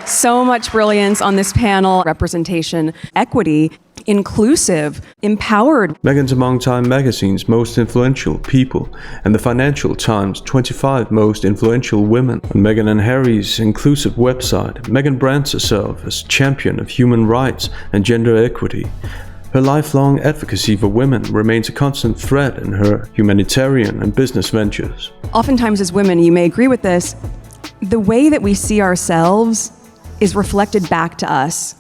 So much brilliance on this panel. Representation, equity, inclusive, empowered. Meghan's among Time magazine's most influential people and the Financial Times' 25 most influential women. On Meghan and Harry's inclusive website, Meghan brands herself as champion of human rights and gender equity. Her lifelong advocacy for women remains a constant thread in her humanitarian and business ventures. Oftentimes as women, you may agree with this, the way that we see ourselves is reflected back to us,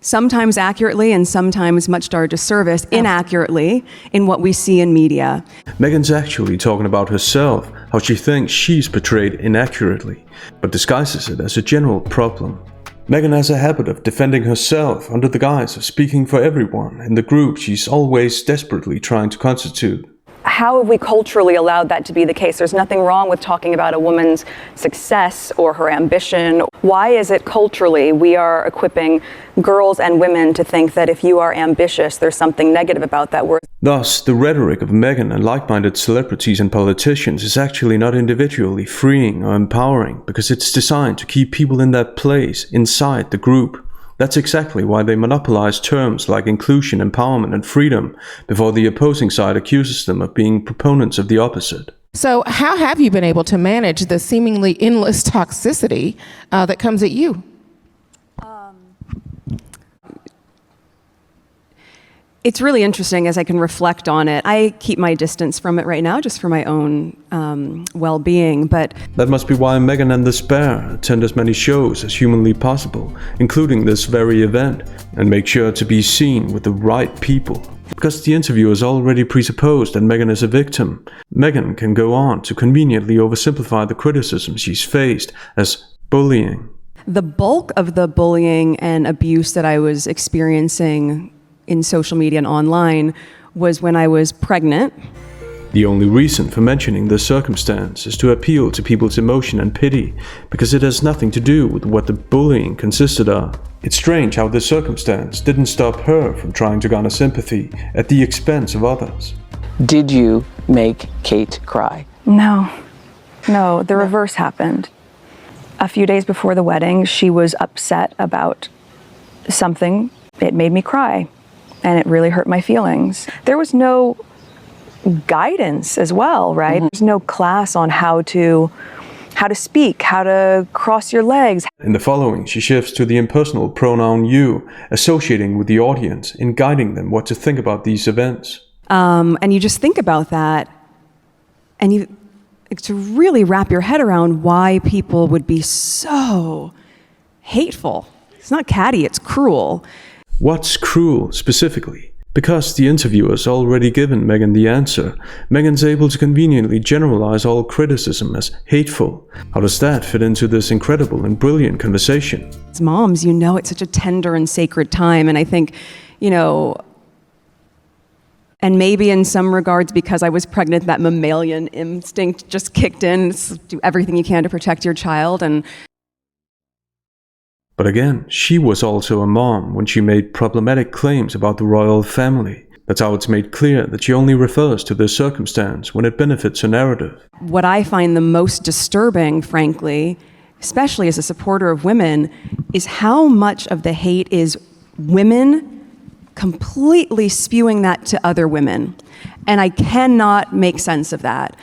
sometimes accurately and sometimes, much to our disservice, inaccurately in what we see in media. Meghan's actually talking about herself, how she thinks she's portrayed inaccurately, but disguises it as a general problem. Meghan has a habit of defending herself under the guise of speaking for everyone in the group she's always desperately trying to constitute. How have we culturally allowed that to be the case? There's nothing wrong with talking about a woman's success or her ambition. Why is it culturally we are equipping girls and women to think that if you are ambitious, there's something negative about that word? Thus, the rhetoric of Meghan and like-minded celebrities and politicians is actually not individually freeing or empowering, because it's designed to keep people in their place inside the group. That's exactly why they monopolize terms like inclusion, empowerment, and freedom before the opposing side accuses them of being proponents of the opposite. So how have you been able to manage the seemingly endless toxicity that comes at you? It's really interesting as I can reflect on it. I keep my distance from it right now just for my own well-being, but... That must be why Meghan and the Spare attend as many shows as humanly possible, including this very event, and make sure to be seen with the right people. Because the interviewers already presupposed that Meghan is a victim, Meghan can go on to conveniently oversimplify the criticism she's faced as bullying. The bulk of the bullying and abuse that I was experiencing in social media and online was when I was pregnant. The only reason for mentioning this circumstance is to appeal to people's emotion and pity, because it has nothing to do with what the bullying consisted of. It's strange how this circumstance didn't stop her from trying to garner sympathy at the expense of others. Did you make Kate cry? No, the reverse happened. A few days before the wedding, she was upset about something. It made me cry, and it really hurt my feelings. There was no guidance as well, right? There's no class on how to speak, how to cross your legs. In the following, she shifts to the impersonal pronoun you, associating with the audience in guiding them what to think about these events. And you just think about that, and to really wrap your head around why people would be so hateful. It's not catty, it's cruel. What's cruel specifically? Because the interviewer's already given Meghan the answer, Meghan's able to conveniently generalize all criticism as hateful. How does that fit into this incredible and brilliant conversation? As moms, it's such a tender and sacred time, and I think, and maybe in some regards because I was pregnant, that mammalian instinct just kicked in. Do everything you can to protect your child. But again, she was also a mom when she made problematic claims about the royal family. That's how it's made clear that she only refers to this circumstance when it benefits her narrative. What I find the most disturbing, frankly, especially as a supporter of women, is how much of the hate is women completely spewing that to other women. And I cannot make sense of that.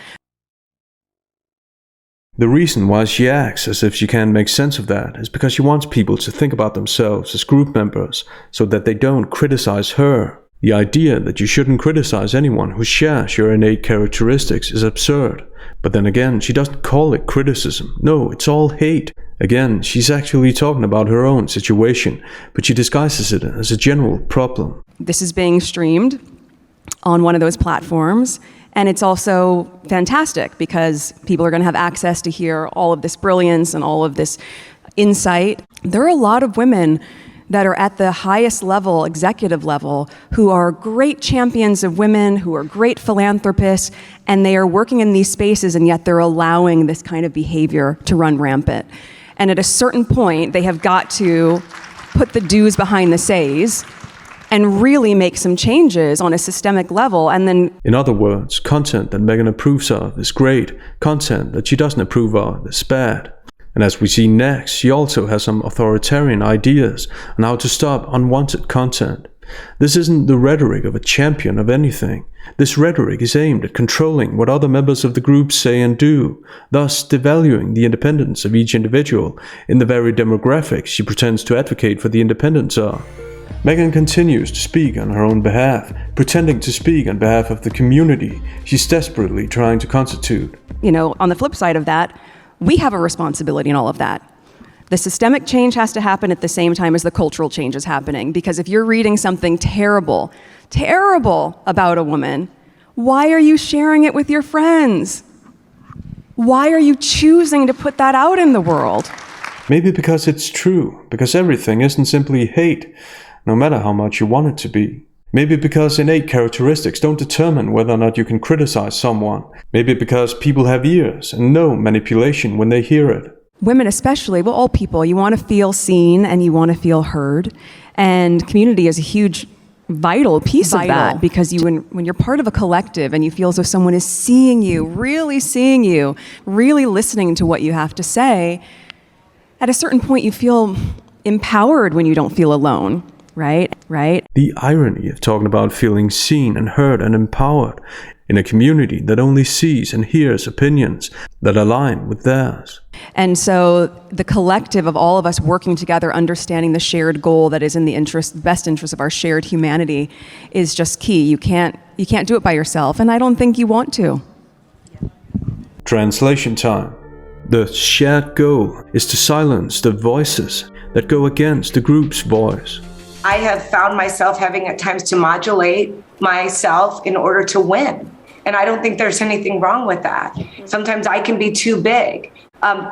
The reason why she acts as if she can't make sense of that is because she wants people to think about themselves as group members so that they don't criticize her. The idea that you shouldn't criticize anyone who shares your innate characteristics is absurd. But then again, she doesn't call it criticism. No, it's all hate. Again, she's actually talking about her own situation, but she disguises it as a general problem. This is being streamed on one of those platforms. And it's also fantastic because people are going to have access to hear all of this brilliance and all of this insight. There are a lot of women that are at the highest level, executive level, who are great champions of women, who are great philanthropists, and they are working in these spaces, and yet they're allowing this kind of behavior to run rampant. And at a certain point, they have got to put the do's behind the says and really make some changes on a systemic level. And then, in other words, content that Meghan approves of is great. Content that she doesn't approve of is bad. And as we see next, she also has some authoritarian ideas on how to stop unwanted content. This isn't the rhetoric of a champion of anything. This rhetoric is aimed at controlling what other members of the group say and do, thus devaluing the independence of each individual in the very demographics she pretends to advocate for the independence of. Meghan continues to speak on her own behalf, pretending to speak on behalf of the community she's desperately trying to constitute. You know, on the flip side of that, we have a responsibility in all of that. The systemic change has to happen at the same time as the cultural change is happening, because if you're reading something terrible about a woman, why are you sharing it with your friends? Why are you choosing to put that out in the world? Maybe because it's true, because everything isn't simply hate, no matter how much you want it to be. Maybe because innate characteristics don't determine whether or not you can criticize someone. Maybe because people have ears and know manipulation when they hear it. Women especially, well, all people, you want to feel seen and you want to feel heard. And community is a huge, vital piece of that, because when you're part of a collective and you feel as though someone is seeing you, really listening to what you have to say, at a certain point you feel empowered when you don't feel alone. Right? The irony of talking about feeling seen and heard and empowered in a community that only sees and hears opinions that align with theirs. And so the collective of all of us working together, understanding the shared goal that is in the best interest of our shared humanity is just key. You can't do it by yourself, and I don't think you want to. Translation time. The shared goal is to silence the voices that go against the group's voice. I have found myself having at times to modulate myself in order to win. And I don't think there's anything wrong with that. Sometimes I can be too big,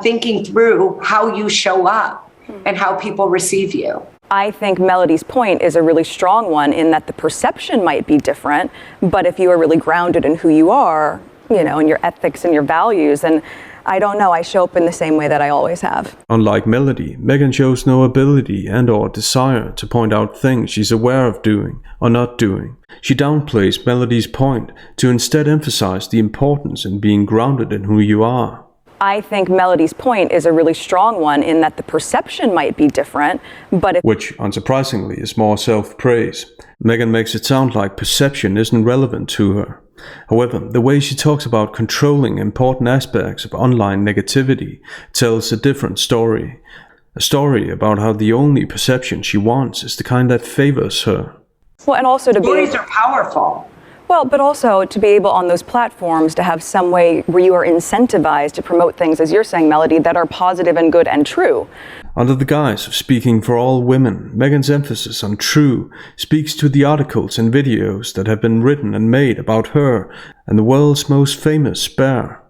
thinking through how you show up and how people receive you. I think Melody's point is a really strong one in that the perception might be different, but if you are really grounded in who you are, you know, in your ethics and your values, then I don't know, I show up in the same way that I always have. Unlike Melody, Meghan shows no ability and or desire to point out things she's aware of doing or not doing. She downplays Melody's point to instead emphasize the importance in being grounded in who you are. I think Melody's point is a really strong one in that the perception might be different, but which, unsurprisingly, is more self-praise. Meghan makes it sound like perception isn't relevant to her. However, the way she talks about controlling important aspects of online negativity tells a different story. A story about how the only perception she wants is the kind that favors her. Well, and also to be... Stories are powerful. Well, but also to be able on those platforms to have some way where you are incentivized to promote things, as you're saying, Melody, that are positive and good and true. Under the guise of speaking for all women, Meghan's emphasis on true speaks to the articles and videos that have been written and made about her and the world's most famous bear.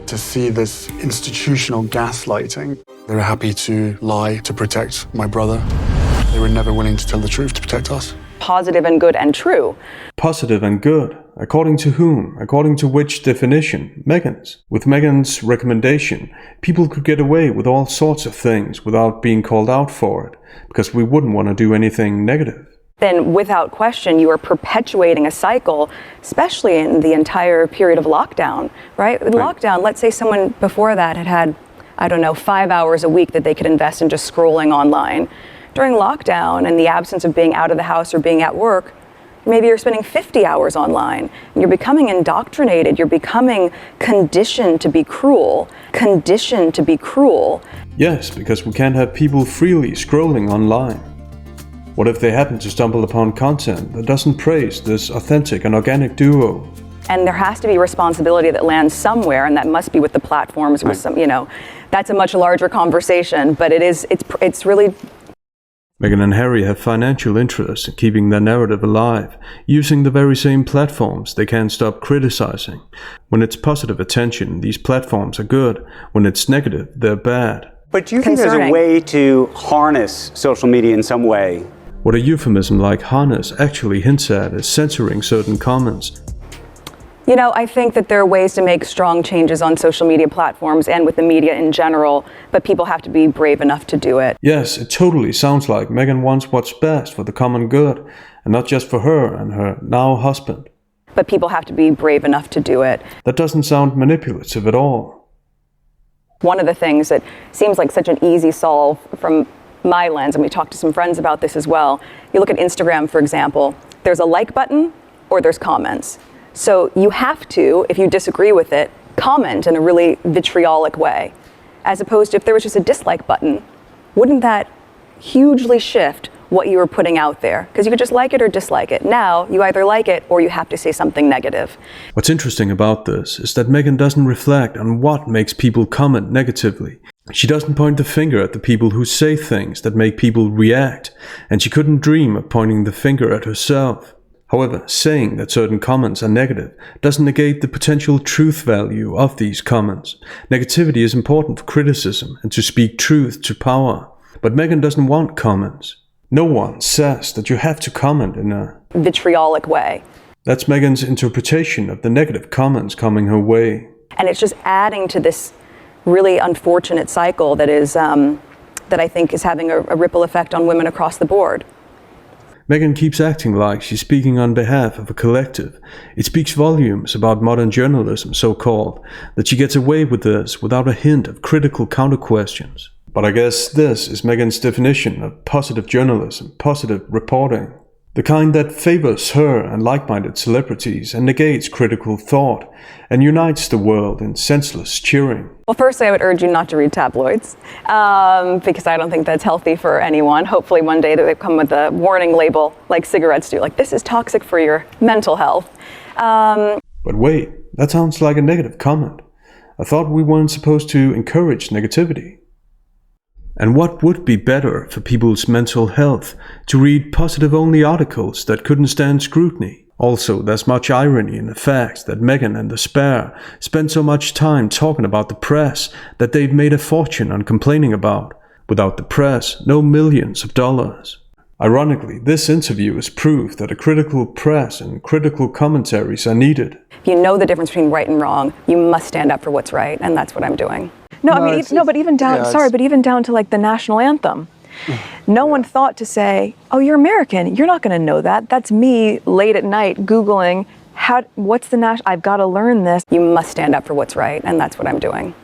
To see this institutional gaslighting, they were happy to lie to protect my brother. They were never willing to tell the truth to protect us. Positive and good and true. Positive and good. According to whom? According to which definition? Meghan's. With Meghan's recommendation, people could get away with all sorts of things without being called out for it, because we wouldn't want to do anything negative. Then without question, you are perpetuating a cycle, especially in the entire period of lockdown, right? In lockdown, let's say someone before that had, 5 hours a week that they could invest in just scrolling online. During lockdown and the absence of being out of the house or being at work, maybe you're spending 50 hours online. You're becoming indoctrinated. You're becoming conditioned to be cruel. Yes, because we can't have people freely scrolling online. What if they happen to stumble upon content that doesn't praise this authentic and organic duo? And there has to be responsibility that lands somewhere, and that must be with the platforms. With some, that's a much larger conversation. But it's really. Meghan and Harry have financial interests in keeping their narrative alive, using the very same platforms they can't stop criticizing. When it's positive attention, these platforms are good. When it's negative, they're bad. But do you think there's a way to harness social media in some way? What a euphemism like harness actually hints at is censoring certain comments. I think that there are ways to make strong changes on social media platforms and with the media in general, but people have to be brave enough to do it. Yes, it totally sounds like Meghan wants what's best for the common good, and not just for her and her now husband. But people have to be brave enough to do it. That doesn't sound manipulative at all. One of the things that seems like such an easy solve from my lens, and we talked to some friends about this as well, you look at Instagram, for example, there's a like button or there's comments. So you have to, if you disagree with it, comment in a really vitriolic way. As opposed to if there was just a dislike button, wouldn't that hugely shift what you were putting out there? Because you could just like it or dislike it. Now, you either like it or you have to say something negative. What's interesting about this is that Meghan doesn't reflect on what makes people comment negatively. She doesn't point the finger at the people who say things that make people react, and she couldn't dream of pointing the finger at herself. However, saying that certain comments are negative doesn't negate the potential truth value of these comments. Negativity is important for criticism and to speak truth to power. But Meghan doesn't want comments. No one says that you have to comment in a vitriolic way. That's Meghan's interpretation of the negative comments coming her way. And it's just adding to this really unfortunate cycle that is that I think is having a ripple effect on women across the board. Meghan keeps acting like she's speaking on behalf of a collective. It speaks volumes about modern journalism, so-called, that she gets away with this without a hint of critical counter-questions. But I guess this is Meghan's definition of positive journalism, positive reporting. The kind that favors her and like-minded celebrities and negates critical thought and unites the world in senseless cheering. Well, firstly, I would urge you not to read tabloids because I don't think that's healthy for anyone. Hopefully one day they come with a warning label like cigarettes do, like this is toxic for your mental health. But wait, that sounds like a negative comment. I thought we weren't supposed to encourage negativity. And what would be better for people's mental health? To read positive-only articles that couldn't stand scrutiny. Also, there's much irony in the fact that Meghan and the Spare spend so much time talking about the press that they've made a fortune on complaining about. Without the press, no millions of dollars. Ironically, this interview is proof that a critical press and critical commentaries are needed. If you know the difference between right and wrong, you must stand up for what's right, and that's what I'm doing. But even down to like the national anthem. No one thought to say, oh, you're American, you're not gonna know that. That's me late at night Googling, what's the national, I've gotta learn this. You must stand up for what's right, and that's what I'm doing.